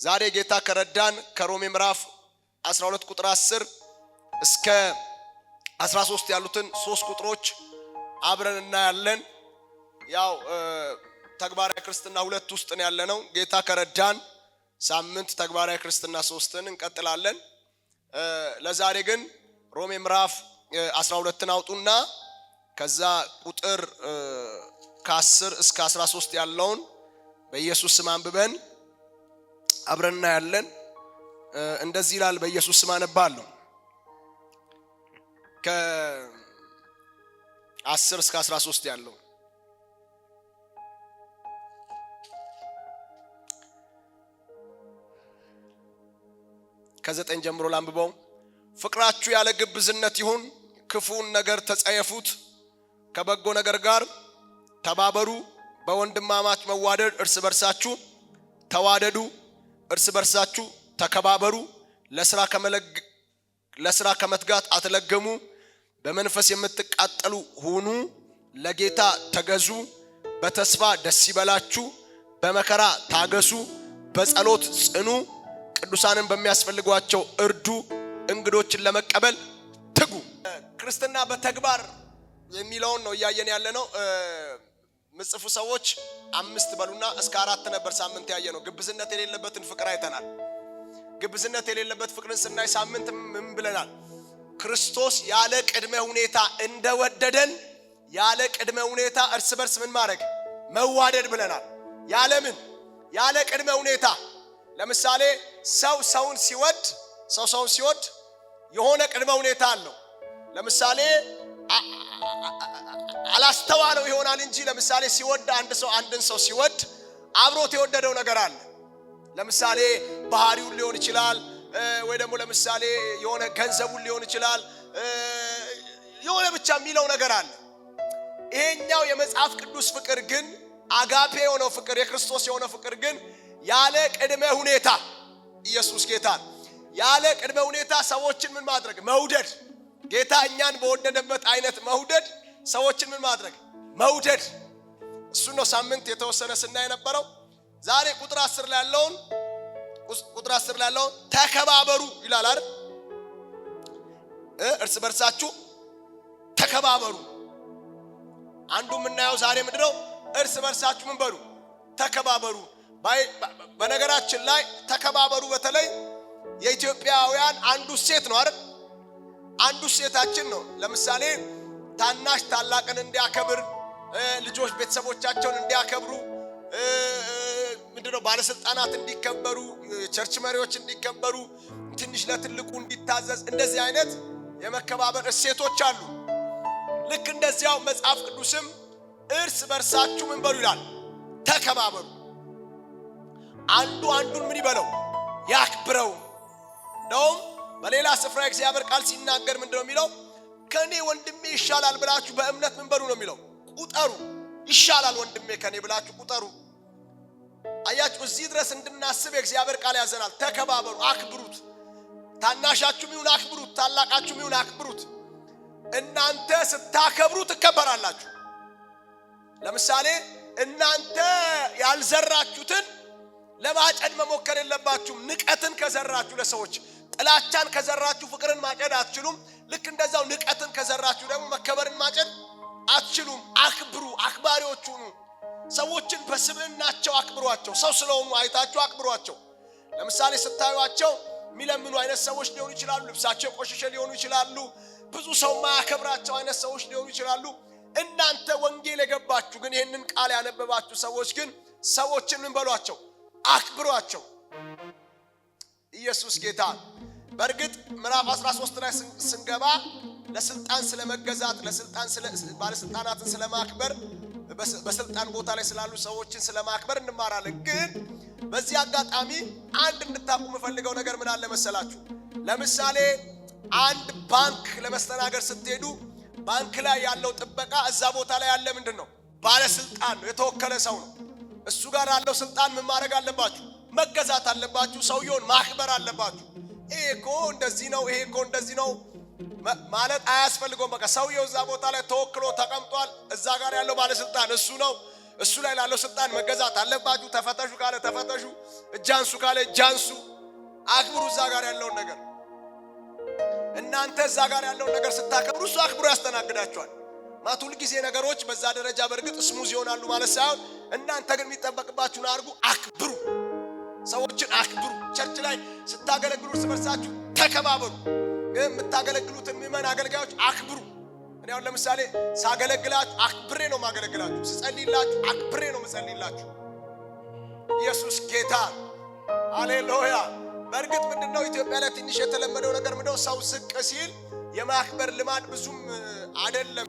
ዛሬ ጌታ ከረዳን ከሮሜ ምዕራፍ 12 ቁጥር 10 እስከ 13 ያሉትን 3 ቁጥሮች አብረን እናያለን። ያው ተግባራዊ ክርስትና 2 ውስጥ ነው ያለነው። ጌታ ከረዳን ሳምንት ተግባራዊ ክርስትና 3ን እንቀጥላለን። ለዛሬ ግን ሮሜ ምዕራፍ 12ን አውጡና ከዛ ቁጥር ከ10 እስከ 13 ያለውን በኢየሱስ ስም አንብበን አብረን እናያለን። እንደዚህ ይላል። በኢየሱስ ስም አነባለሁ። ከ10 እስከ 13 ያለው ከ9 ጀምሮ ላንብበው። ፍቅራችሁ ያለ ግብዝነት ይሁን፣ ክፉን ነገር ተጸየፉት፣ ከበጎ ነገር ጋር ተባበሩ፣ በወንድማማች መዋደድ እርስ በርሳችሁ ተዋደዱ፣ እርስ በርሳችሁ ተከባበሩ፣ ለሥራ ከመትጋት አትለገሙ፣ በመንፈስ የምትቃጠሉ ሁኑ፣ ለጌታ ተገዙ፣ በተስፋ ደስ ይበላችሁ፣ በመከራ ታገሱ፣ በጸሎት ጽኑ፣ ቅዱሳንን በሚያስፈልጓቸው እርዱ፣ እንግዶችን ለመቀበል ትጉ። ክርስትና በተግባር የሚለውን ነው እያየን ያለነው። ምጽፉ ሰዎች 5 በሉና እስከ 4 ነበር ሳምንት ያየነው። ግብዝነት የሌለበትን ፍቅር አይተናል። ግብዝነት የሌለበት ፍቅርን ስናይ ሳምንት ምን ብለናል? ክርስቶስ ያለ ቅድመ ሁኔታ እንደወደደን ያለ ቅድመ ሁኔታ እርስ በርስ ምን ማድረግ መዋደድ ብለናል። ያለ ቅድመ ሁኔታ። ለምሳሌ ሰውን ሲወድ የሆነ ቅድመ ሁኔታ አለው። ለምሳሌ አላስተዋለው ይሆናል እንጂ ለምሳሌ ሲወድ አንድን ሰው ሲወድ አብሮት የወደደው ነገር አለ። ለምሳሌ ባህሪውን ሊሆን ይችላል፣ ወይ ደግሞ ለምሳሌ የሆነ ገንዘቡን ሊሆን ይችላል፣ የሆነ ብቻ የሚለው ነገር አለ። ይሄኛው የመጽሐፍ ቅዱስ ፍቅር ግን አጋፔ የሆነው ፍቅር፣ የክርስቶስ የሆነው ፍቅር ግን ያለ ቅድመ ሁኔታ፣ ኢየሱስ ጌታ ያለ ቅድመ ሁኔታ ሰዎችን ምን ማድረግ መውደድ። ጌታ እኛን በወደደበት አይነት መውደድ፣ ሰዎችን ምን ማድረግ መውደድ። እሱ ነው ሳምንት የተወሰነ ስናይ የነበረው። ዛሬ ቁጥር 10 ላይ ያለውን ተከባበሩ ይላል አይደል? እርስ በርሳችሁ ተከባበሩ። አንዱ የምናየው ዛሬ ምንድነው? እርስ በርሳችሁ ምን በሉ ተከባበሩ። በነገራችን ላይ ተከባበሩ በተለይ የኢትዮጵያውያን አንዱ ሴት ነው አይደል? አንዱ ሴታችን ነው። ለምሳሌ ታናሽ ታላቅን እንዲያከብር፣ ልጆች ቤተሰቦቻቸውን እንዲያከብሩ፣ ምንድነው ባለስልጣናት እንዲከበሩ፣ ቸርች መሪዎች እንዲከበሩ፣ ትንሽ ለትልቁ እንዲታዘዝ፣ እንደዚህ አይነት የመከባበር እሴቶች አሉ። ልክ እንደዚያው መጽሐፍ ቅዱስም እርስ በርሳችሁ ምን በሉ ይላል? ተከባበሩ። አንዱ አንዱን ምን ይበለው? ያክብረው። እንደውም በሌላ ስፍራ እግዚአብሔር ቃል ሲናገር ምንድነው የሚለው? ከኔ ወንድሜ ይሻላል ብላችሁ በእምነት ምን በሉ ነው የሚለው? ቁጠሩ። ይሻላል ወንድሜ ከኔ ብላችሁ ቁጠሩ። አያችሁ፣ እዚህ ድረስ እንድናስብ የእግዚአብሔር ቃል ያዘናል። ተከባበሩ፣ አክብሩት። ታናሻችሁም ይሁን አክብሩት፣ ታላቃችሁም ይሁን አክብሩት። እናንተ ስታከብሩ ትከበራላችሁ። ለምሳሌ እናንተ ያልዘራችሁትን ለማጨድ መሞከር የለባችሁም። ንቀትን ከዘራችሁ ለሰዎች፣ ጥላቻን ከዘራችሁ ፍቅርን ማጨድ አትችሉም። ልክ እንደዛው ንቀትን ከዘራችሁ ደግሞ መከበርን ማጨድ አትችሉም። አክብሩ፣ አክባሪዎች ሁኑ። ሰዎችን በስብዕናቸው አክብሯቸው። ሰው ስለሆኑ አይታችሁ አክብሯቸው። ለምሳሌ ስታዩቸው የሚለምኑ አይነት ሰዎች ሊሆኑ ይችላሉ። ልብሳቸው ቆሽሸ ሊሆኑ ይችላሉ። ብዙ ሰው ማያከብራቸው አይነት ሰዎች ሊሆኑ ይችላሉ። እናንተ ወንጌል የገባችሁ ግን ይህንን ቃል ያነበባችሁ ሰዎች ግን ሰዎችን ምን በሏቸው? አክብሯቸው። ኢየሱስ ጌታ። በእርግጥ ምዕራፍ 13 ላይ ስንገባ ለስልጣን ስለመገዛት፣ ባለስልጣናትን ስለማክበር፣ በስልጣን ቦታ ላይ ስላሉ ሰዎችን ስለማክበር እንማራለን። ግን በዚህ አጋጣሚ አንድ እንድታቁ የምፈልገው ነገር ምን አለ መሰላችሁ? ለምሳሌ አንድ ባንክ ለመስተናገድ ስትሄዱ ባንክ ላይ ያለው ጥበቃ እዛ ቦታ ላይ ያለ ምንድን ነው? ባለስልጣን ነው፣ የተወከለ ሰው ነው። እሱ ጋር ያለው ስልጣን ምን ማድረግ አለባችሁ? መገዛት አለባችሁ። ሰውየውን ማክበር አለባችሁ። ይሄ እኮ እንደዚህ ነው፣ ይሄ እኮ እንደዚህ ነው ማለት አያስፈልገውም። በቃ ሰውየው እዛ ቦታ ላይ ተወክሎ ተቀምጧል። እዛ ጋር ያለው ባለስልጣን እሱ ነው። እሱ ላይ ላለው ስልጣን መገዛት አለባችሁ። ተፈተሹ ካለ ተፈተሹ፣ እጃንሱ ካለ እጃንሱ። አክብሩ እዛ ጋር ያለውን ነገር። እናንተ እዛ ጋር ያለውን ነገር ስታከብሩ እሱ አክብሮ ያስተናግዳችኋል። ሁል ጊዜ ነገሮች በዛ ደረጃ በእርግጥ ስሙዝ ይሆናሉ ማለት ሳይሆን እናንተ ግን የሚጠበቅባችሁን አድርጉ፣ አክብሩ፣ ሰዎችን አክብሩ። ቸርች ላይ ስታገለግሉ እርስ በርሳችሁ ተከባበሩ። የምታገለግሉትን ምእመን አገልጋዮች አክብሩ። እኔ አሁን ለምሳሌ ሳገለግላችሁ አክብሬ ነው ማገለግላችሁ፣ ስጸልይላችሁ አክብሬ ነው መጸልይላችሁ። ኢየሱስ ጌታ፣ ሃሌሉያ። በእርግጥ ምንድነው ኢትዮጵያ ላይ ትንሽ የተለመደው ነገር ምንድነው? ሰው ዝቅ ሲል የማክበር ልማድ ብዙም አይደለም።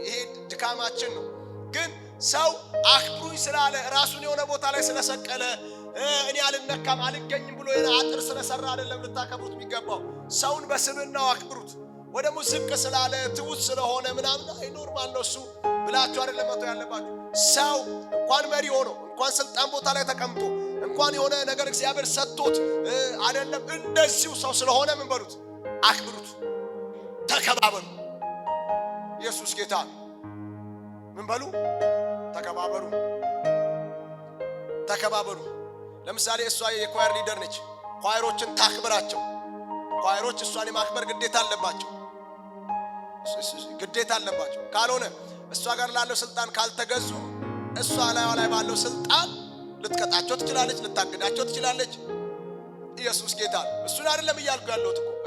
ይሄ ድካማችን ነው። ግን ሰው አክብሩኝ ስላለ ራሱን የሆነ ቦታ ላይ ስለሰቀለ እኔ አልነካም አልገኝም ብሎ አጥር ስለሰራ አይደለም ልታከብሩት የሚገባው። ሰውን በስብዕናው አክብሩት። ወደሙ ዝቅ ስላለ ትውት ስለሆነ ምናምን አይ ኖርማል ነው እሱ ብላችሁ አይደለም መተው ያለባችሁ። ሰው እንኳን መሪ ሆኖ እንኳን ስልጣን ቦታ ላይ ተቀምጦ እንኳን የሆነ ነገር እግዚአብሔር ሰጥቶት አይደለም እንደዚሁ ሰው ስለሆነ ምን በሉት? አክብሩት፣ ተከባበሩ። ኢየሱስ ጌታ። ምን በሉ? ተከባበሩ፣ ተከባበሩ። ለምሳሌ እሷ የኳየር ሊደር ነች። ኳየሮችን ታክብራቸው። ኳየሮች እሷን የማክበር ግዴታ አለባቸው፣ ግዴታ አለባቸው። ካልሆነ እሷ ጋር ላለው ስልጣን ካልተገዙ እሷ ላይ ባለው ስልጣን ልትቀጣቸው ትችላለች፣ ልታግዳቸው ትችላለች። ኢየሱስ ጌታ። እሱን አይደለም እያልኩ ያለሁት እኮ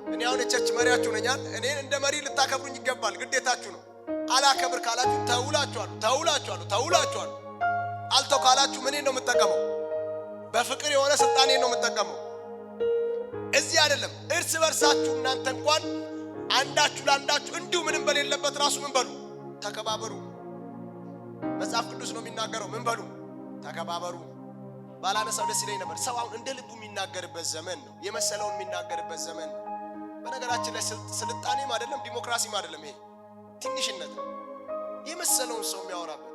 እኔ አሁን የቸርች መሪያችሁ ነኝ። እኔን እንደ መሪ ልታከብሩኝ ይገባል፣ ግዴታችሁ ነው። አላከብር ካላችሁ ተውላችኋለሁ። አልተው ካላችሁ ምን ነው የምጠቀመው? በፍቅር የሆነ ስልጣኔን ነው የምጠቀመው። እዚህ አይደለም እርስ በርሳችሁ እናንተ እንኳን አንዳችሁ ለአንዳችሁ እንዲሁ ምንም በሌለበት ራሱ ምን በሉ? ተከባበሩ። መጽሐፍ ቅዱስ ነው የሚናገረው። ምን በሉ? ተከባበሩ። ባላነሳው ደስ ይለኝ ነበር። ሰው አሁን እንደ ልቡ የሚናገርበት ዘመን ነው፣ የመሰለውን የሚናገርበት ዘመን ነው። በነገራችን ላይ ስልጣኔም አይደለም ዲሞክራሲም አይደለም። ይሄ ትንሽነት ነው። የመሰለውን ሰው የሚያወራበት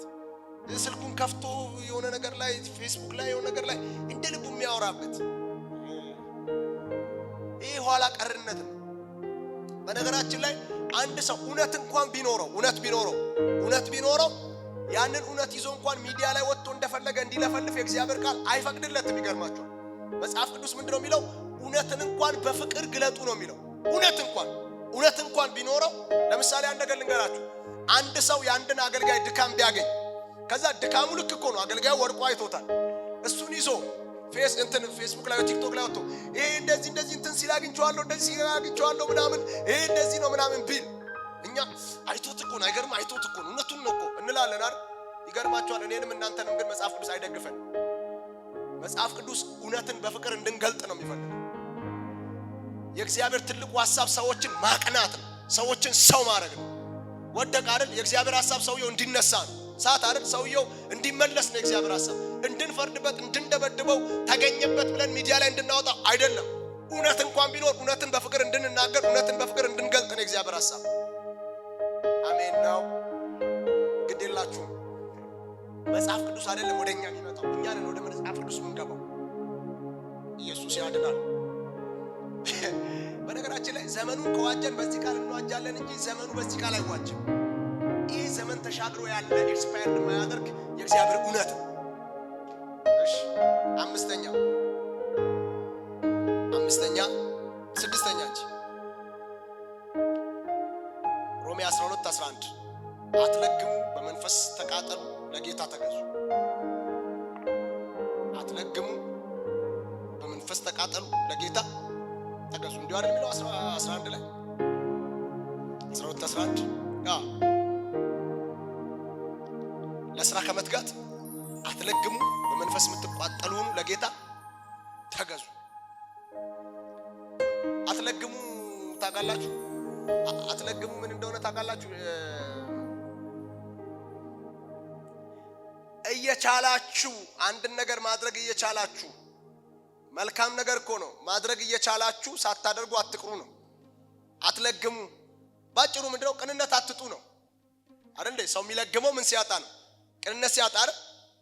ስልኩን ከፍቶ የሆነ ነገር ላይ ፌስቡክ ላይ የሆነ ነገር ላይ እንደ ልቡ የሚያወራበት ይሄ ኋላ ቀርነት ነው። በነገራችን ላይ አንድ ሰው እውነት እንኳን ቢኖረው ያንን እውነት ይዞ እንኳን ሚዲያ ላይ ወጥቶ እንደፈለገ እንዲለፈልፍ የእግዚአብሔር ቃል አይፈቅድለትም። ይገርማችኋል። መጽሐፍ ቅዱስ ምንድነው የሚለው? እውነትን እንኳን በፍቅር ግለጡ ነው የሚለው። እውነት እንኳን ቢኖረው፣ ለምሳሌ አንድ ነገር ልንገራችሁ። አንድ ሰው የአንድን አገልጋይ ድካም ቢያገኝ ከዛ ድካሙ ልክ እኮ ነው፣ አገልጋዩ ወርቆ አይቶታል። እሱን ይዞ ፌስቡክ ላይ ቲክቶክ ላይ ወጥቶ ይሄ እንደዚህ እንትን ሲል አግኝቼዋለሁ ምናምን ይሄ እንደዚህ ነው ምናምን ቢል እኛ አይቶት እኮ ነው፣ አይገርም? አይቶት እኮ ነው፣ እውነቱን ነው እኮ እንላለን አይደል? ይገርማችኋል። እኔንም እናንተንም ግን መጽሐፍ ቅዱስ አይደግፈን። መጽሐፍ ቅዱስ እውነትን በፍቅር እንድንገልጥ ነው የሚፈልገው። የእግዚአብሔር ትልቁ ሐሳብ ሰዎችን ማቅናት ነው፣ ሰዎችን ሰው ማድረግ ነው። ወደቀ አይደል? የእግዚአብሔር ሐሳብ ሰውየው እንዲነሳ ነው። ሳት አይደል? ሰውየው እንዲመለስ ነው የእግዚአብሔር ሐሳብ። እንድንፈርድበት፣ እንድንደበድበው ተገኘበት ብለን ሚዲያ ላይ እንድናወጣ አይደለም። እውነት እንኳን ቢኖር እውነትን በፍቅር እንድንናገር፣ እውነትን በፍቅር እንድንገልጥ ነው የእግዚአብሔር ሐሳብ። አሜን ነው። ግዴላችሁ መጽሐፍ ቅዱስ አይደለም ወደኛ የሚመጣው፣ እኛ ነን ወደ መጽሐፍ ቅዱስ የምንገባው። ኢየሱስ ያድናል። በነገራችን ላይ ዘመኑን ከዋጀን በዚህ ቃል እንዋጃለን እንጂ ዘመኑ በዚህ ቃል አይዋጅም። ይህ ዘመን ተሻግሮ ያለ ኤክስፓየርድ የማያደርግ የእግዚአብሔር እውነት ነው። እሺ፣ ስድስተኛ እንጂ ሮሜ 12:11 አትለግሙ፣ በመንፈስ ተቃጠሉ፣ ለጌታ ተገዙ። አትለግሙ፣ በመንፈስ ተቃጠሉ፣ ለጌታ ተገዙ። እንዲሁ አይደል የሚለው 11 ላይ 12:11 ለስራ ከመትጋት አትለግሙ፣ በመንፈስ የምትቋጠሉ ሁኑ፣ ለጌታ ተገዙ። አትለግሙ ታውቃላችሁ? አትለግሙ ምን እንደሆነ ታውቃላችሁ? እየቻላችሁ አንድን ነገር ማድረግ እየቻላችሁ፣ መልካም ነገር እኮ ነው ማድረግ እየቻላችሁ ሳታደርጉ አትቅሩ ነው። አትለግሙ ባጭሩ ምንድነው? ቅንነት አትጡ ነው አይደል? ሰው የሚለግመው ምን ሲያጣ ነው? ቅንነት ሲያጣ አይደል?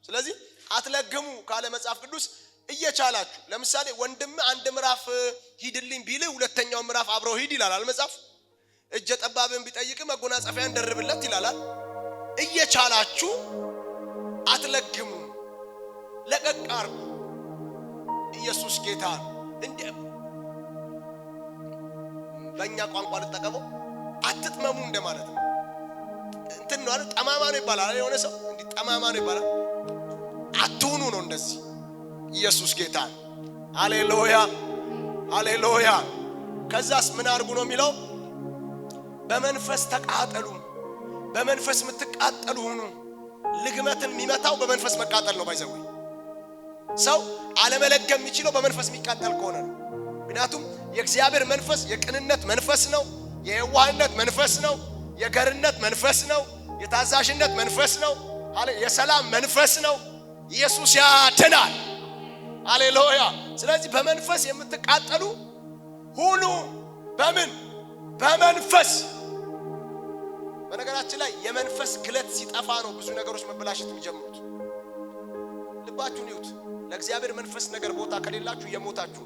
ስለዚህ አትለግሙ ካለ መጽሐፍ ቅዱስ እየቻላችሁ። ለምሳሌ ወንድም አንድ ምዕራፍ ሂድልኝ ቢልህ ሁለተኛው ምዕራፍ አብረው ሂድ ይላል መጽሐፍ። እጀ ጠባብን ቢጠይቅ መጎናጸፊያን ደርብለት ይላል። እየቻላችሁ አትለግሙ፣ ለቀቅ አርጉ። ኢየሱስ ጌታ እንደ በእኛ ቋንቋ ልጠቀመው አትጥመሙ እንደማለት ነው። እንትን ነው አይደል? ጠማማ ነው ይባላል። የሆነ ሰው እንዲህ ጠማማ ነው ይባላል። አትሁኑ ነው እንደዚህ። ኢየሱስ ጌታ ሃሌሉያ ሃሌሉያ። ከዛስ ምን አርጉ ነው የሚለው? በመንፈስ ተቃጠሉ። በመንፈስ የምትቃጠሉ ሁኑ። ልግመትን የሚመታው በመንፈስ መቃጠል ነው። ባይዘው ሰው አለመለገም የሚችለው በመንፈስ የሚቃጠል ከሆነ ነው። ምክንያቱም የእግዚአብሔር መንፈስ የቅንነት መንፈስ ነው፣ የዋህነት መንፈስ ነው፣ የገርነት መንፈስ ነው፣ የታዛዥነት መንፈስ ነው፣ የሰላም መንፈስ ነው። ኢየሱስ ያድናል። ሃሌሉያ። ስለዚህ በመንፈስ የምትቃጠሉ ሁኑ። በምን? በመንፈስ። በነገራችን ላይ የመንፈስ ግለት ሲጠፋ ነው ብዙ ነገሮች መበላሸት የሚጀምሩት። ልባችሁን ይዩት። ለእግዚአብሔር መንፈስ ነገር ቦታ ከሌላችሁ እየሞታችሁ።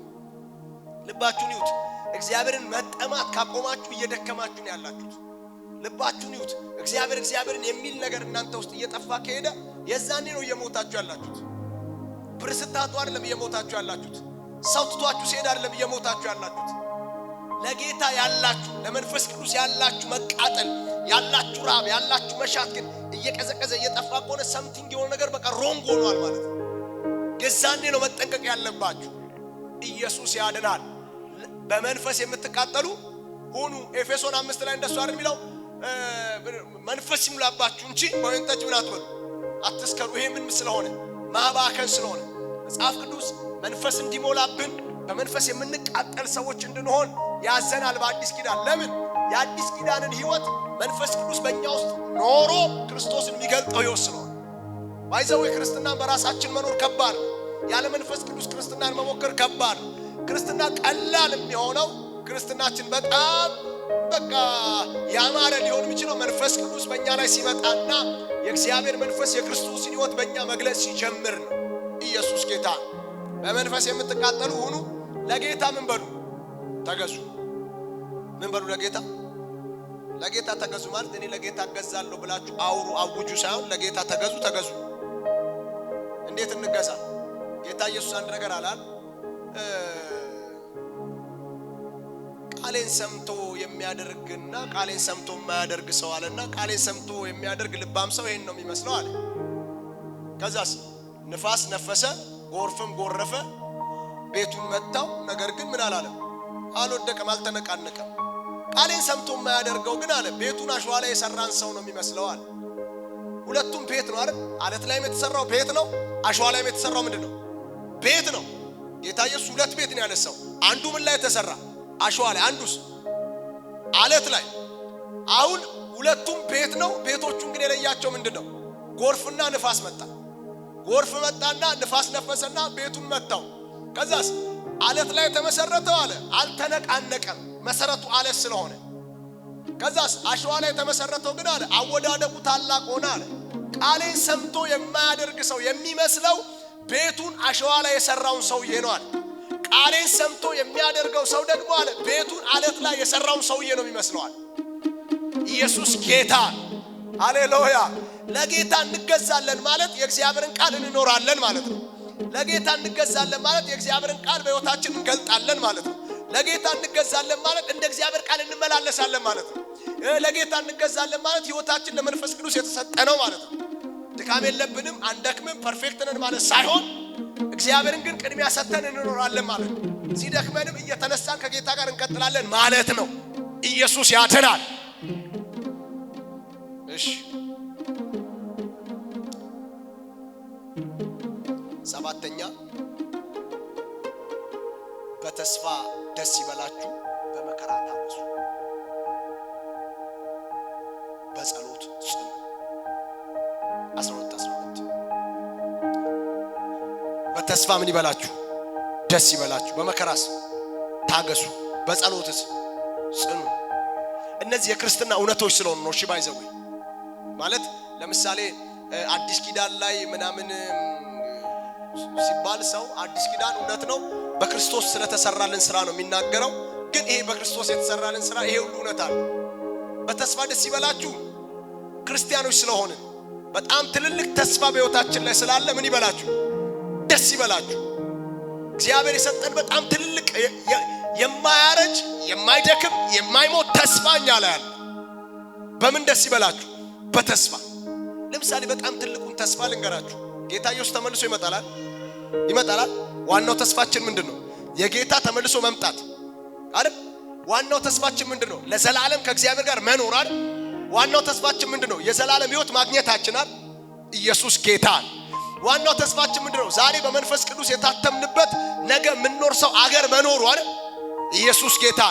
ልባችሁን ይዩት። እግዚአብሔርን መጠማት ካቆማችሁ እየደከማችሁ ነው ያላችሁት። ልባችሁን ይዩት። እግዚአብሔርን የሚል ነገር እናንተ ውስጥ እየጠፋ ከሄደ የዛኔ ነው እየሞታችሁ ያላችሁት። ብር ስታጡ አይደለም እየሞታችሁ ያላችሁት። ሰው ትቷችሁ ሲሄድ አይደለም እየሞታችሁ ያላችሁት። ለጌታ ያላችሁ ለመንፈስ ቅዱስ ያላችሁ መቃጠል፣ ያላችሁ ራብ፣ ያላችሁ መሻት ግን እየቀዘቀዘ እየጠፋ ከሆነ ሰምቲንግ የሆነ ነገር በቃ ሮንግ ሆኗል ማለት ነው። የዛኔ ነው መጠንቀቅ ያለባችሁ። ኢየሱስ ያድናል። በመንፈስ የምትቃጠሉ ሁኑ። ኤፌሶን 5 ላይ እንደሱ አይደል የሚለው? መንፈስ ይሙላባችሁ እንጂ በወይን ጠጅ ምን አትበሉ፣ አትስከሩ። ይሄ ምን ስለሆነ? ማባከን ስለሆነ መጽሐፍ ቅዱስ መንፈስ እንዲሞላብን በመንፈስ የምንቃጠል ሰዎች እንድንሆን ያዘናል በአዲስ ኪዳን። ለምን? የአዲስ ኪዳንን ሕይወት መንፈስ ቅዱስ በእኛ ውስጥ ኖሮ ክርስቶስን የሚገልጠው ሕይወት ስለሆነ። ባይዘው ክርስትናን በራሳችን መኖር ከባድ ነው። ያለ መንፈስ ቅዱስ ክርስትናን መሞከር ከባድ ነው። ክርስትና ቀላል የሚሆነው ክርስትናችን በጣም በቃ ያማረ ሊሆን የሚችለው መንፈስ ቅዱስ በእኛ ላይ ሲመጣና የእግዚአብሔር መንፈስ የክርስቶስን ሕይወት በእኛ መግለጽ ሲጀምር ነው። ኢየሱስ ጌታ። በመንፈስ የምትቃጠሉ ሁኑ። ለጌታ ምን በሉ? ተገዙ። ምን በሉ? ለጌታ ተገዙ ማለት እኔ ለጌታ እገዛለሁ ብላችሁ አውሩ አውጁ ሳይሆን ለጌታ ተገዙ። ተገዙ። እንዴት እንገዛ? ጌታ ኢየሱስ አንድ ነገር አላል? ቃሌን ሰምቶ የሚያደርግና ቃሌን ሰምቶ የማያደርግ ሰው አለና ቃሌን ሰምቶ የሚያደርግ ልባም ሰው ይሄን ነው የሚመስለው አለ። ከዛስ ንፋስ ነፈሰ፣ ጎርፍም ጎረፈ፣ ቤቱን መታው፣ ነገር ግን ምን አላለም? አልወደቀም፣ አልተነቃነቀም። ቃሌን ሰምቶ የማያደርገው ግን አለ ቤቱን አሸዋ ላይ የሰራን ሰው ነው የሚመስለው አለ። ሁለቱም ቤት ነው አይደል? አለት ላይ የተሰራው ቤት ነው፣ አሸዋ ላይ የተሰራው ምንድነው? ቤት ነው። ጌታ ኢየሱስ ሁለት ቤት ነው ያነሳው። አንዱ ምን ላይ ተሰራ? አሸዋ ላይ። አንዱስ አለት ላይ። አሁን ሁለቱም ቤት ነው። ቤቶቹን ግን የለያቸው ምንድነው? ጎርፍና ንፋስ መጣ። ጎርፍ መጣና ንፋስ ነፈሰና ቤቱን መታው። ከዛስ አለት ላይ ተመሰረተው አለ አልተነቃነቀም፣ መሰረቱ አለት ስለሆነ። ከዛስ አሸዋ ላይ ተመሰረተው ግን አለ አወዳደቁ ታላቅ ሆነ አለ። ቃሌን ሰምቶ የማያደርግ ሰው የሚመስለው ቤቱን አሸዋ ላይ የሰራውን ሰውዬ ነው አለ። ቃሌን ሰምቶ የሚያደርገው ሰው ደግሞ አለ ቤቱን አለት ላይ የሰራውን ሰውዬ ነው የሚመስለው አለ። ኢየሱስ ጌታ። ሃሌሉያ። ለጌታ እንገዛለን ማለት የእግዚአብሔርን ቃል እንኖራለን ማለት ነው። ለጌታ እንገዛለን ማለት የእግዚአብሔርን ቃል በሕይወታችን እንገልጣለን ማለት ነው። ለጌታ እንገዛለን ማለት እንደ እግዚአብሔር ቃል እንመላለሳለን ማለት ነው። ለጌታ እንገዛለን ማለት ሕይወታችን ለመንፈስ ቅዱስ የተሰጠ ነው ማለት ነው። ድካም የለብንም፣ አንደክምም፣ ፐርፌክት ነን ማለት ሳይሆን እግዚአብሔርን ግን ቅድሚያ ሰጥተን እንኖራለን ማለት ነው። ሲደክመንም እየተነሳን ከጌታ ጋር እንቀጥላለን ማለት ነው። ኢየሱስ ያድናል። እሺ፣ ሰባተኛ በተስፋ ደስ ይበላችሁ፣ በመከራ ታገሱ፣ በጸሎት ጽኑ። 12 በተስፋ ምን ይበላችሁ? ደስ ይበላችሁ፣ በመከራስ ታገሱ፣ በጸሎትስ ጽኑ። እነዚህ የክርስትና እውነቶች ስለሆኑ ነው። እሺ ባይዘው ማለት ለምሳሌ አዲስ ኪዳን ላይ ምናምን ሲባል ሰው አዲስ ኪዳን እውነት ነው በክርስቶስ ስለተሰራልን ስራ ነው የሚናገረው። ግን ይሄ በክርስቶስ የተሰራልን ስራ ይሄ ሁሉ እውነት አለ። በተስፋ ደስ ይበላችሁ ክርስቲያኖች ስለሆነ በጣም ትልልቅ ተስፋ በሕይወታችን ላይ ስላለ ምን ይበላችሁ? ደስ ይበላችሁ። እግዚአብሔር የሰጠን በጣም ትልልቅ የማያረጅ የማይደክም የማይሞት ተስፋ እኛ ላይ አለ። በምን ደስ ይበላችሁ? በተስፋ። ለምሳሌ በጣም ትልቁን ተስፋ ልንገራችሁ። ጌታ ኢየሱስ ተመልሶ ይመጣል። ዋናው ተስፋችን ምንድነው? የጌታ ተመልሶ መምጣት አይደል? ዋናው ተስፋችን ምንድነው? ለዘላለም ከእግዚአብሔር ጋር መኖር አይደል? ዋናው ተስፋችን ምንድነው? የዘላለም ሕይወት ማግኘታችን አይደል? ኢየሱስ ጌታ። ዋናው ተስፋችን ምንድነው? ዛሬ በመንፈስ ቅዱስ የታተምንበት ነገ የምንኖር ሰው አገር መኖሩ አይደል? ኢየሱስ ጌታ።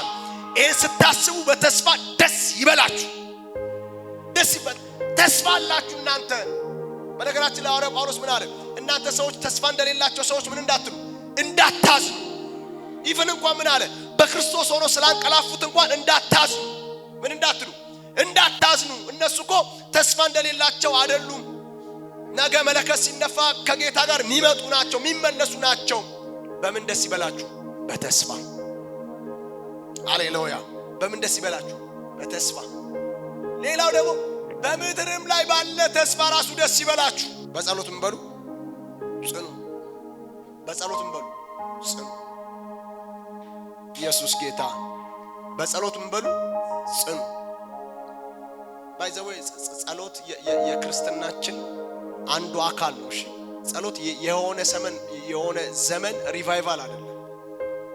ይሄን ስታስቡ በተስፋ ደስ ይበላችሁ። ደስ ይበል። ተስፋ አላችሁ እናንተ። በነገራችን ላይ ሐዋርያው ጳውሎስ ምን አለ? እናንተ ሰዎች ተስፋ እንደሌላቸው ሰዎች ምን እንዳታዝኑ። ኢቭን እንኳን ምን አለ? በክርስቶስ ሆኖ ስላንቀላፉት እንኳን እንዳታዝኑ። ምን እንዳታዝኑ። እነሱ እኮ ተስፋ እንደሌላቸው አይደሉም። ነገ መለከት ሲነፋ ከጌታ ጋር የሚመጡ ናቸው፣ የሚመለሱ ናቸው። በምን ደስ ይበላችሁ? በተስፋ። ሃሌሉያ። በምን ደስ ይበላችሁ? በተስፋ። ሌላው ደግሞ በምድርም ላይ ባለ ተስፋ ራሱ ደስ ይበላችሁ። በጸሎትም በሉ ጽኑ። በጸሎትም በሉ ጽኑ። ኢየሱስ ጌታ። በጸሎትም በሉ ጽኑ። ባይዘው ጸሎት የክርስትናችን አንዱ አካል ነው። እሺ ጸሎት የሆነ ዘመን ሪቫይቫል አይደለም።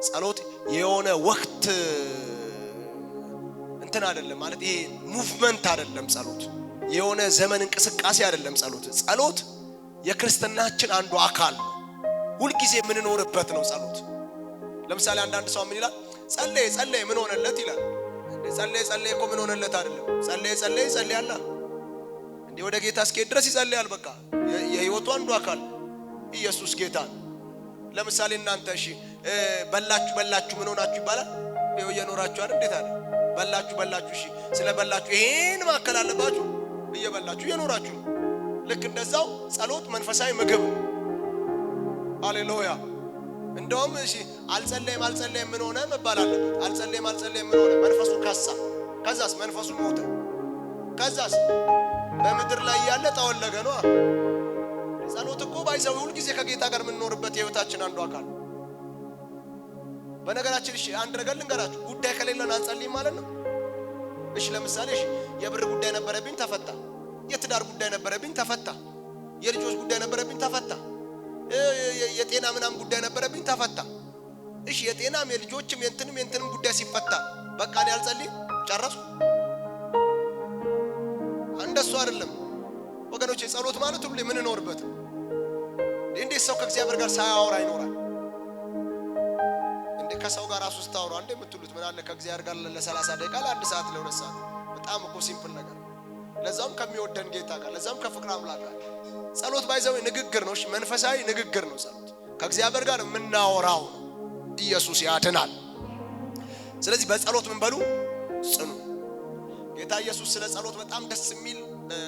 ጸሎት የሆነ ወቅት እንትን አይደለም ማለት ይሄ ሙቭመንት አይደለም። ጸሎት የሆነ ዘመን እንቅስቃሴ አይደለም። ጸሎት የክርስትናችን አንዱ አካል ነው። ሁል ጊዜ የምንኖርበት ነው ጸሎት። ለምሳሌ አንዳንድ ሰው ምን ይላል? ጸለየ ምን ሆነለት ይላል። ጸለየ እኮ ምን ሆነለት አይደለም። ጸለየ እንዴ ወደ ጌታ እስኪሄድ ድረስ ይጸልያል። በቃ የህይወቱ አንዱ አካል ኢየሱስ ጌታ። ለምሳሌ እናንተ እሺ በላችሁ ምን ሆናችሁ ይባላል? ይኸው እየኖራችሁ አይደል? እንዴት አለ? በላችሁ እሺ ስለበላችሁ ይሄን ማከል አለባችሁ። እየበላችሁ እየኖራችሁ። ልክ እንደዛው ጸሎት መንፈሳዊ ምግብ። ሃሌሉያ። እንደውም እሺ አልጸለየም ምን ሆነ መባል አለበት። አልጸለየም ምን ሆነ? መንፈሱ ከዛስ መንፈሱ ሞተ። ከዛስ በምድር ላይ ያለ ተወለገ ነው። ጸሎት እኮ ባይዘው ሁሉ ጊዜ ከጌታ ጋር የምንኖርበት የህይወታችን አንዱ አካል። በነገራችን እሺ አንድ ነገር ልንገራችሁ። ጉዳይ ከሌለን አንጸልይም ማለት ነው። እሺ ለምሳሌ እሺ የብር ጉዳይ ነበረብኝ ተፈታ። የትዳር ጉዳይ ነበረብኝ ተፈታ። የልጆች ጉዳይ ነበረብኝ ተፈታ። የጤና ምናምን ጉዳይ ነበረብኝ ተፈታ። እሺ የጤናም የልጆችም የእንትንም ጉዳይ ሲፈታ በቃ እኔ አልጸልይም ጨረስኩ። እንደሱ አይደለም ወገኖቼ። ጸሎት ማለት ሁሉ የምንኖርበት። እንዴት ሰው ከእግዚአብሔር ጋር ሳያወራ ይኖራል? እንዴ ከሰው ጋር ራሱ ስታወራ እንዴ የምትሉት ምን አለ? ከእግዚአብሔር ጋር ለ30 ደቂቃ ለ1 ሰዓት ለ2 ሰዓት። በጣም እኮ ሲምፕል ነገር። ለዛም ከሚወደን ጌታ ጋር ለዛም ከፍቅር አምላክ ጋር። ጸሎት ባይዘው ንግግር ነው። እሺ መንፈሳዊ ንግግር ነው ጸሎት። ከእግዚአብሔር ጋር የምናወራው ነው። ኢየሱስ ያድናል። ስለዚህ በጸሎት ምን በሉ ጽኑ። ጌታ ኢየሱስ ስለ ጸሎት በጣም ደስ የሚል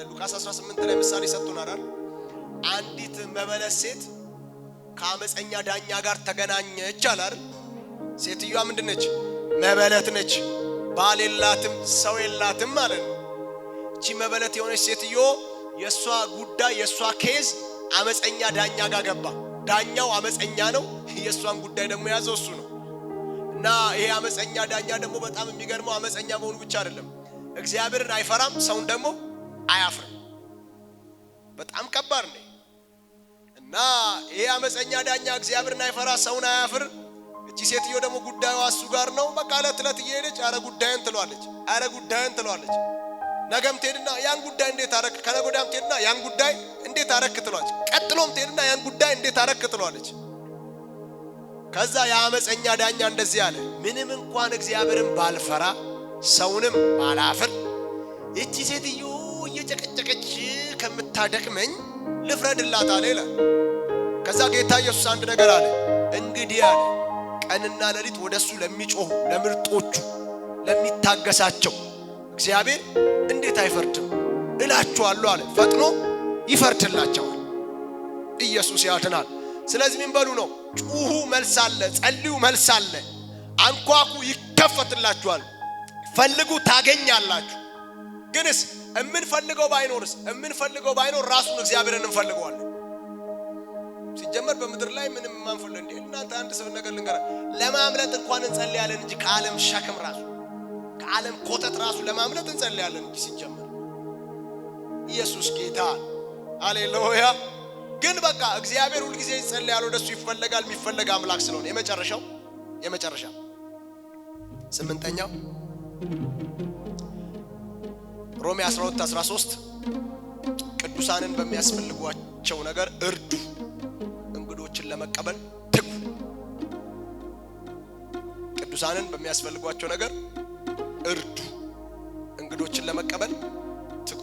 ሉቃስ 18 ላይ ምሳሌ ሰጥቶናል አይደል? አንዲት መበለት ሴት ከአመፀኛ ዳኛ ጋር ተገናኘች አለ አይደል? ሴትዮዋ ምንድነች? መበለት ነች። ባል የላትም፣ ሰው የላትም ማለት ነው። እቺ መበለት የሆነች ሴትዮ የሷ ጉዳይ የሷ ኬዝ አመፀኛ ዳኛ ጋር ገባ። ዳኛው አመፀኛ ነው። የሷን ጉዳይ ደግሞ ያዘው እሱ ነው። እና ይሄ አመፀኛ ዳኛ ደግሞ በጣም የሚገርመው አመፀኛ መሆኑ ብቻ አይደለም፣ እግዚአብሔርን አይፈራም፣ ሰውን ደግሞ አያፍርም። በጣም ከባድ ነው። እና ይሄ አመፀኛ ዳኛ እግዚአብሔርን አይፈራ፣ ሰውን አያፍር። እቺ ሴትዮ ደግሞ ጉዳዩ እሱ ጋር ነው። በቃ ዕለት እየሄደች አረ ጉዳይን ትሏለች። ነገም ትሄድና ያን ጉዳይ እንዴት አረክ፣ ከነገ ወዲያም ትሄድና ያን ጉዳይ እንዴት አረክ ትሏለች። ቀጥሎም ትሄድና ያን ጉዳይ እንዴት አረክ ትሏለች። ከዛ የአመፀኛ ዳኛ እንደዚህ አለ፣ ምንም እንኳን እግዚአብሔርን ባልፈራ ሰውንም ባላፍር እቺ ሴትዮ እየጨቀጨቀች ከምታደክመኝ ልፍረድላት አለ ይላል። ከዛ ጌታ ኢየሱስ አንድ ነገር አለ፣ እንግዲህ አለ ቀንና ሌሊት ወደሱ ለሚጮሁ ለምርጦቹ ለሚታገሳቸው እግዚአብሔር እንዴት አይፈርድም እላችኋለሁ አለ። ፈጥኖ ይፈርድላቸዋል። ኢየሱስ ያድናል። ስለዚህ ምን በሉ ነው? ጩሁ መልስ አለ፣ ጸልዩ መልስ አለ፣ አንኳኩ ይከፈትላችኋል፣ ፈልጉ ታገኛላችሁ። ግንስ እምንፈልገው ባይኖር ራሱን እግዚአብሔርን እንፈልገዋለን። ሲጀመር በምድር ላይ ምንም ማንፈልግ እንዴ እናንተ አንድ ሰው ነገር ልንገራ ለማምለጥ እንኳን እንጸልያለን እንጂ ከዓለም ሸክም ራሱ ከዓለም ኮተት ራሱ ለማምለጥ እንጸልያለን እንጂ ሲጀመር ኢየሱስ ጌታ ሃሌሉያ። ግን በቃ እግዚአብሔር ሁሉ ጊዜ ይጸልያል፣ ወደሱ ይፈልጋል፣ የሚፈልግ አምላክ ስለሆነ የመጨረሻ ስምንተኛው ሮሜ 12:13 ቅዱሳንን በሚያስፈልጓቸው ነገር እርዱ፣ እንግዶችን ለመቀበል ትጉ። ቅዱሳንን በሚያስፈልጓቸው ነገር እርዱ፣ እንግዶችን ለመቀበል ትጉ።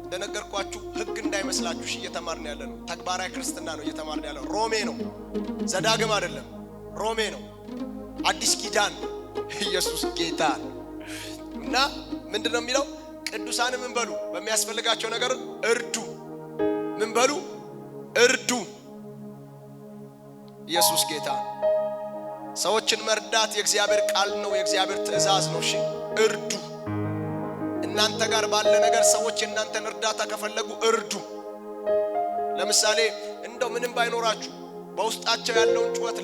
እንደነገርኳችሁ ሕግ እንዳይመስላችሁ እየተማርን ያለ ነው። ተግባራዊ ክርስትና ነው እየተማርን ያለው። ሮሜ ነው፣ ዘዳግም አይደለም። ሮሜ ነው፣ አዲስ ኪዳን። ኢየሱስ ጌታ እና ምንድነው የሚለው? ቅዱሳን ምን በሉ? በሚያስፈልጋቸው ነገር እርዱ። ምን በሉ? እርዱ። ኢየሱስ ጌታ። ሰዎችን መርዳት የእግዚአብሔር ቃል ነው፣ የእግዚአብሔር ትእዛዝ ነው። እሺ እርዱ። እናንተ ጋር ባለ ነገር ሰዎች እናንተን እርዳታ ከፈለጉ እርዱ። ለምሳሌ እንደው ምንም ባይኖራችሁ በውስጣቸው ያለውን ጩኸት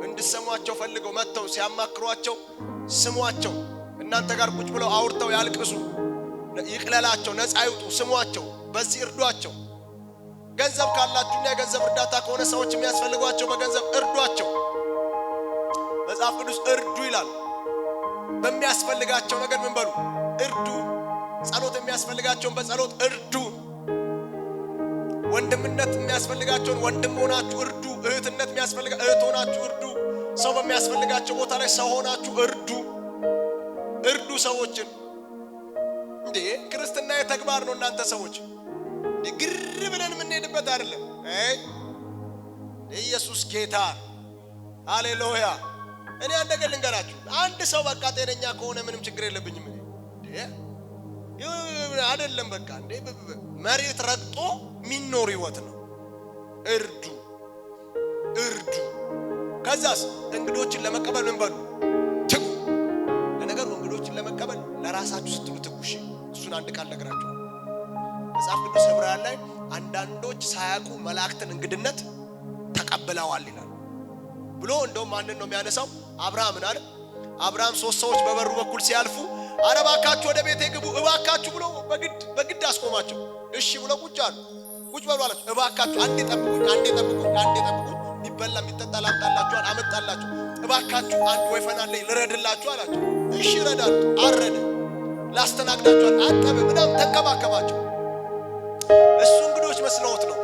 እንድሰሟቸው ፈልገው መጥተው ሲያማክሯቸው ስሟቸው። እናንተ ጋር ቁጭ ብለው አውርተው ያልቅሱ፣ ይቅለላቸው፣ ነፃ ይውጡ፣ ስሟቸው፣ በዚህ እርዷቸው። ገንዘብ ካላችሁና የገንዘብ እርዳታ ከሆነ ሰዎች የሚያስፈልጓቸው በገንዘብ እርዷቸው። መጽሐፍ ቅዱስ እርዱ ይላል። በሚያስፈልጋቸው ነገር ምን በሉ? እርዱ። ጸሎት የሚያስፈልጋቸውን በጸሎት እርዱ። ወንድምነት የሚያስፈልጋቸውን ወንድም ሆናችሁ እርዱ። እህትነት የሚያስፈልጋ እህት ሆናችሁ እርዱ። ሰው በሚያስፈልጋቸው ቦታ ላይ ሰው ሆናችሁ እርዱ። እርዱ ሰዎችን። እንዴ ክርስትና የተግባር ነው። እናንተ ሰዎች ግር ብለን የምንሄድበት አይደለም። ኢየሱስ ጌታ ሃሌሉያ። እኔ አንድ ነገር ልንገራችሁ። አንድ ሰው በቃ ጤነኛ ከሆነ ምንም ችግር የለብኝም እንዴ አይደለም። በቃ እንዴ መሬት ረግጦ ሚኖር ህይወት ነው። እርዱ። ከዛስ እንግዶችን ለመቀበል ምን በሉ? ትጉ። ለነገሩ እንግዶችን ለመቀበል ለራሳችሁ ስትሉ ትጉ። እሱን አንድ ቃል ነግራችሁ መጽሐፍ ቅዱስ ዕብራውያን ላይ አንዳንዶች ሳያውቁ መላእክትን እንግድነት ተቀብለዋል ይላል ብሎ እንደውም ማንን ነው የሚያነሳው? አብርሃምን አይደል? አብርሃም 3 ሰዎች በበሩ በኩል ሲያልፉ አረ እባካችሁ ወደ ቤቴ ግቡ እባካችሁ ብሎ በግድ አስቆማቸው። እሺ ብሎ ቁጭ በሉ አላቸው። እባካችሁ አንዴ ጠብቁኝ የሚበላ የሚጠጣ ላምጣላችኋል፣ አመጣላችሁ። እባካችሁ አንድ ወይፈን አለኝ ልረድላችሁ አላቸው። እሺ ይረዳሉ። አረደ። ላስተናግዳችኋል፣ አጠበ፣ ምናምን ተንከባከባቸው። እሱ እንግዶች መስለውት ነው።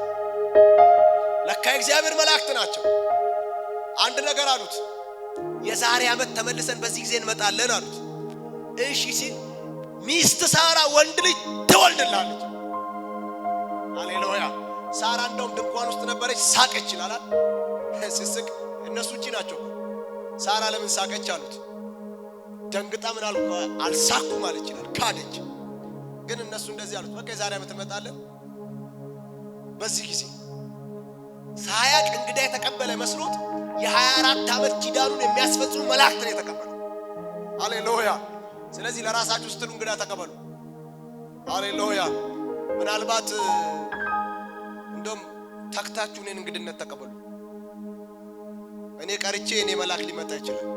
ለካ የእግዚአብሔር መላእክት ናቸው። አንድ ነገር አሉት። የዛሬ ዓመት ተመልሰን በዚህ ጊዜ እንመጣለን አሉት። እሺ ሲል ሚስት ሳራ ወንድ ልጅ ትወልድላለች። ሃሌሉያ። ሳራ እንደውም ድንኳን ውስጥ ነበረች፣ ሳቀች ይላል። ሲስቅ እነሱ እቺ ናቸው። ሳራ ለምን ሳቀች አሉት። ደንግጣ ምን አሉ? አልሳኩም አለች ይላል። ካደች። ግን እነሱ እንደዚህ አሉት፣ በቃ የዛሬ ዓመት እንመጣለን። በዚህ ጊዜ ሳያቅ እንግዳ የተቀበለ መስሎት የ24 ዓመት ኪዳኑን የሚያስፈጽሙ መላእክት ነው የተቀበለው። ሃሌሉያ። ስለዚህ ለራሳችሁ ስትሉ እንግዳ ተቀበሉ። ሃሌሉያ። ምናልባት እንደውም ተክታችሁ እኔን እንግድነት ተቀበሉ። እኔ ቀርቼ እኔ መልአክ ሊመጣ ይችላል።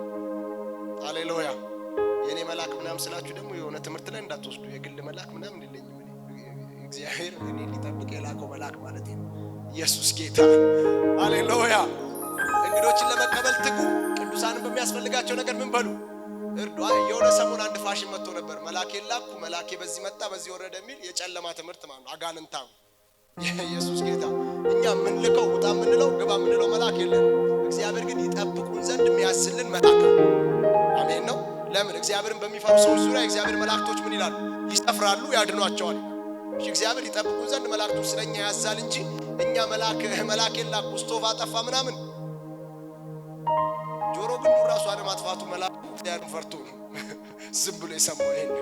ሃሌሉያ። የኔ መልአክ ምናምን ስላችሁ ደግሞ የሆነ ትምህርት ላይ እንዳትወስዱ። የግል መልአክ ምናምን የለኝም። እግዚአብሔር እኔ ሊጠብቅ የላከው መልአክ ማለት ነው። ኢየሱስ ጌታ ሃሌሉያ። እንግዶችን ለመቀበል ትጉ። ቅዱሳንን በሚያስፈልጋቸው ነገር ምን በሉ? እርዱ። የሆነ ሰሞን አንድ ፋሽን መጥቶ ነበር። መልአኬ ላኩ፣ መልአኬ በዚህ መጣ በዚህ ወረደ የሚል የጨለማ ትምህርት ማለት ነው። አጋንንታው ኢየሱስ ጌታ። እኛ ምንልከው ውጣ ምንለው ግባ ምንለው መልአክ የለም። እግዚአብሔር ግን ይጠብቁን ዘንድ የሚያስልን መልአክ ነው። አሜን ነው። ለምን? እግዚአብሔርን በሚፈሩ ሰዎች ዙሪያ እግዚአብሔር መላእክቶች ምን ይላሉ? ይሰፍራሉ፣ ያድኗቸዋል። እሺ እግዚአብሔር ይጠብቁን ዘንድ መላእክቶች ስለኛ ያዛል እንጂ እኛ መልአክ የላኩ ስቶቭ አጠፋ ምናምን ጆሮ ግን ራሱ አለማጥፋቱ መልአክ ያን ፈርቶ ነው ዝም ብሎ የሰማው ይሄን።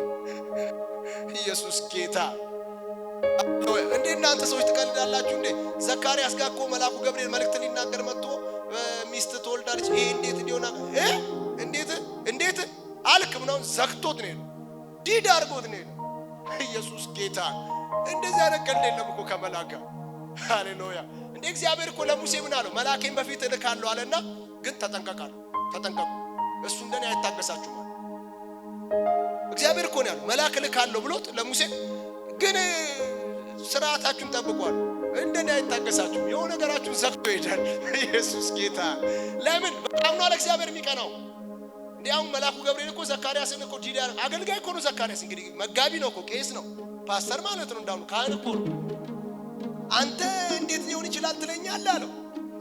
ኢየሱስ ጌታ። እንዴ እናንተ ሰዎች ትቀልዳላችሁ እንዴ? ዘካርያስ ጋር እኮ መልአኩ ገብርኤል መልእክት ሊናገር መጥቶ ሚስት ትወልዳለች። ይሄ እንዴት ሊሆን እንዴት አልክ ምናምን ዘግቶት ነው ዲድ አድርጎት ነው። ኢየሱስ ጌታ እንደዚህ ያረቀል የለም እኮ ከመላእክ ሃሌሉያ እንደ እግዚአብሔር እኮ ለሙሴ ምን አለው መላእክን በፊት እልካለሁ አለና ግን ተጠንቀቁ እሱ እንደኔ አይታገሳችሁ ማለት እግዚአብሔር እኮ ነው ያለው መላእክ እልካለሁ ብሎት ለሙሴ ግን ስርዓታችሁን ጠብቋል እንደኔ አይታገሳችሁ የሆነ ነገራችሁን ዘግቶ ይሄዳል ኢየሱስ ጌታ ለምን በጣም ነው ለእግዚአብሔር የሚቀናው እንዲያው መልአኩ ገብርኤል እኮ ዘካርያስን እኮ ዲዳ አገልጋይ እኮ ነው ዘካርያስ እንግዲህ መጋቢ ነው እኮ ቄስ ነው ፓስተር ማለት ነው እንዳው ካህን እኮ አንተ እንዴት ሊሆን ይችላል ትለኛለህ አለው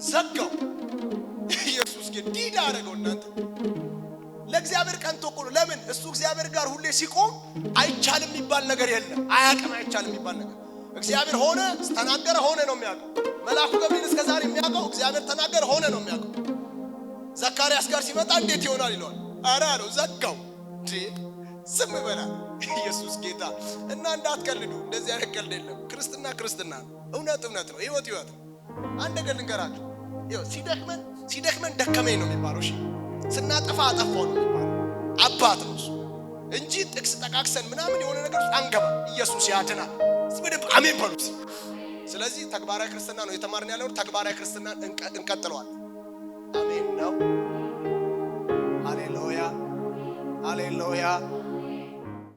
ዘጋው ኢየሱስ ጌታ ዲዳ አረገው እናንተ ለእግዚአብሔር ቀንቶ እኮ ነው ለምን እሱ እግዚአብሔር ጋር ሁሌ ሲቆም አይቻልም የሚባል ነገር የለም አያቅም አይቻልም የሚባል ነገር እግዚአብሔር ሆነ ተናገረ ሆነ ነው የሚያውቀው መልአኩ ገብርኤል እስከዛሬ የሚያውቀው እግዚአብሔር ተናገረ ሆነ ነው የሚያውቀው ዘካርያስ ጋር ሲመጣ እንዴት ይሆናል ይለዋል አራ ነው ዘጋው ዝም በላ ኢየሱስ ጌታ እና እንዳትቀልዱ እንደዚህ አይነት ቀልድ የለም ክርስትና እውነት ነው ህይወት ነው አንድ ነገር ልንገራችሁ ይኸው ሲደክመን ደከመኝ ነው የሚባለው እሺ ስናጠፋ አጠፋው ነው የሚባለው አባት ነው እንጂ ጥቅስ ጠቃቅሰን ምናምን የሆነ ነገር አንገባ ኢየሱስ ያድናል ስለዚህ አሜን በሉት ስለዚህ ተግባራዊ ክርስትና ነው የተማርን ያለው ተግባራዊ ክርስትና እንቀጥለዋል አሜን ነው ሃሌሉያ